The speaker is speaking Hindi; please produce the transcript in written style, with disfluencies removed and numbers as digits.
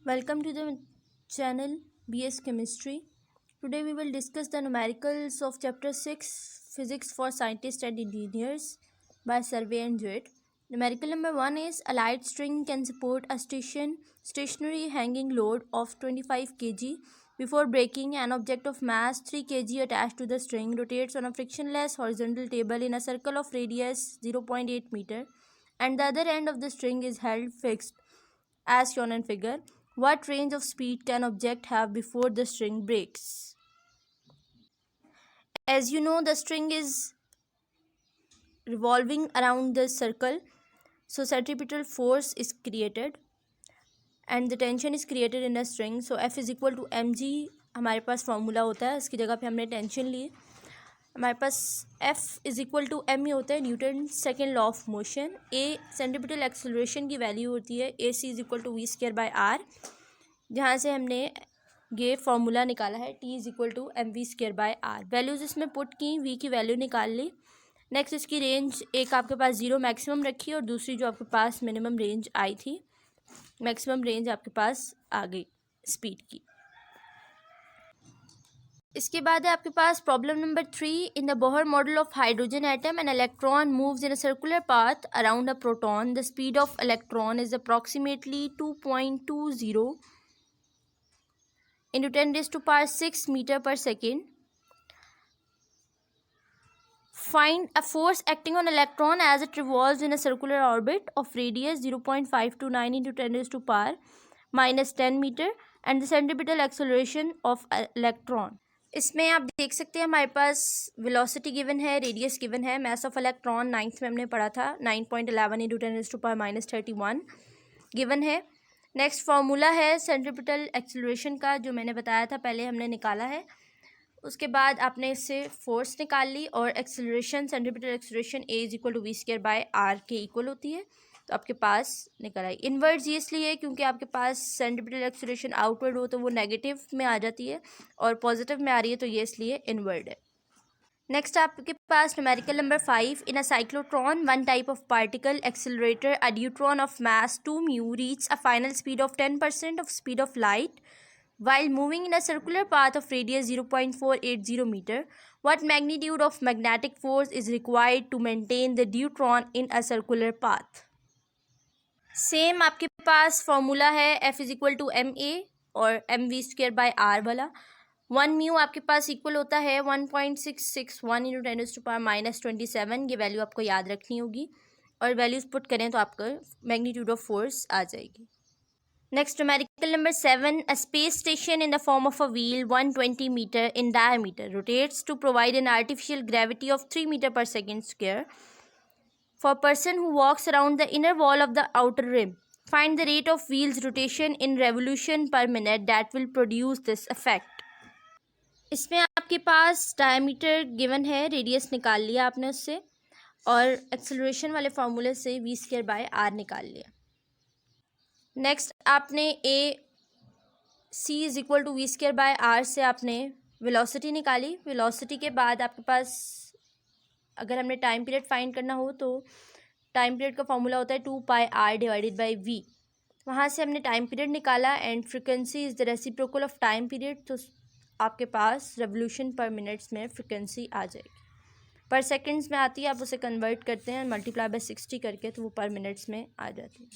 Welcome to the channel BS Chemistry. Today we will discuss the numericals of chapter 6 Physics for Scientists and Engineers by Survey and Jewett. Numerical number 1 is a light string can support a stationary hanging load of 25 kg. Before breaking, an object of mass 3 kg attached to the string rotates on a frictionless horizontal table in a circle of radius 0.8 meter and the other end of the string is held fixed as shown in figure. What range of speed can object have before the string breaks? As you know, the string is revolving around the circle, so centripetal force is created and the tension is created in the string. So F is equal to mg हमारे पास फॉर्मूला होता है, इसकी जगह पे हमने टेंशन ली. हमारे पास F is equal to M ही होता है Newton second law of motion. A centripetal acceleration की वैल्यू होती है A C is equal to V square by R, जहाँ से हमने ये फार्मूला निकाला है T is equal to M V square by R. Values इसमें पुट की, वी की वैल्यू निकाल ली. नेक्स्ट इसकी रेंज एक आपके पास जीरो मैक्सिमम रखी और दूसरी जो आपके पास मिनिमम रेंज आई थी, मैक्सिमम रेंज आपके पास आ गई स्पीड की. इसके बाद है आपके पास problem number 3. In the Bohr model of hydrogen atom an electron moves in a circular path around a proton. The speed of electron is approximately 2.20 into 10 raised to power 6 meter per second. Find a force acting on electron as it revolves in a circular orbit of radius 0.529 into 10 raised to power minus 10 meter and the centripetal acceleration of electron. इसमें आप देख सकते हैं हमारे पास वेलोसिटी गिवन है, रेडियस गिवन है, मास ऑफ इलेक्ट्रॉन नाइन्थ में हमने पढ़ा था 9.11 into 10 raised to power minus 31 given है. नेक्स्ट फार्मूला है सेंट्रीपिटल एक्सेलरेशन का, जो मैंने बताया था पहले हमने निकाला है. उसके बाद आपने इससे फोर्स निकाल ली और acceleration centripetal acceleration A is equal to V square by R के इक्वल होती है, तो आपके पास निकल आई. इनवर्ड्स ये इसलिए क्योंकि आपके पास सेंट्रीपिटल एक्सेलरेशन आउटवर्ड हो तो वो नेगेटिव में आ जाती है और पॉजिटिव में आ रही है, तो ये इसलिए इनवर्ड है. नेक्स्ट आपके पास numerical number 5. In a cyclotron one type of particle accelerator a neutron of mass 2 mu reach a final speed of 10% of speed of light while moving in a circular path of radius 0.480 meter. What magnitude of magnetic force is required to maintain the neutron in a circular path? Same आपके पास फॉर्मूला है F is equal to M A और M V square by R वाला. 1 म्यू आपके पास इक्वल होता है 1.661 इंटू 10 टू पावर माइनस 27. ये वैल्यू आपको याद रखनी होगी और वैल्यूज पुट करें तो आपका मैग्नीट्यूड ऑफ फोर्स आ जाएगी. Next, numerical number 7. A space station in the form of a wheel 120 meter in diameter rotates to provide an artificial gravity of 3 meter per second square for a person who walks around the inner wall of the outer rim. Find the rate of wheel's rotation in revolution per minute that will produce this effect. इसमें आपके पास डायमीटर गिवन है, रेडियस निकाल लिया आपने उससे और एक्सेलरेशन वाले फार्मूले से वी स्क्वायर बाय आर निकाल लिया. नेक्स्ट आपने A C is equal to V square by R से आपने वेलोसिटी निकाली. वेलोसिटी के बाद आपके पास अगर हमने टाइम पीरियड फाइंड करना हो तो टाइम पीरियड का फॉर्मूला होता है 2 पाई आर डिवाइडेड बाय वी. वहाँ से हमने टाइम पीरियड निकाला and frequency is the reciprocal of time period, तो आपके पास रेवोल्यूशन पर मिनट्स में फ्रिक्वेंसी आ जाएगी. पर सेकेंड्स में आती है, आप उसे कन्वर्ट करते हैं मल्टीप्लाई बाय 60 करके, तो वो पर मिनट्स में आ जाती है.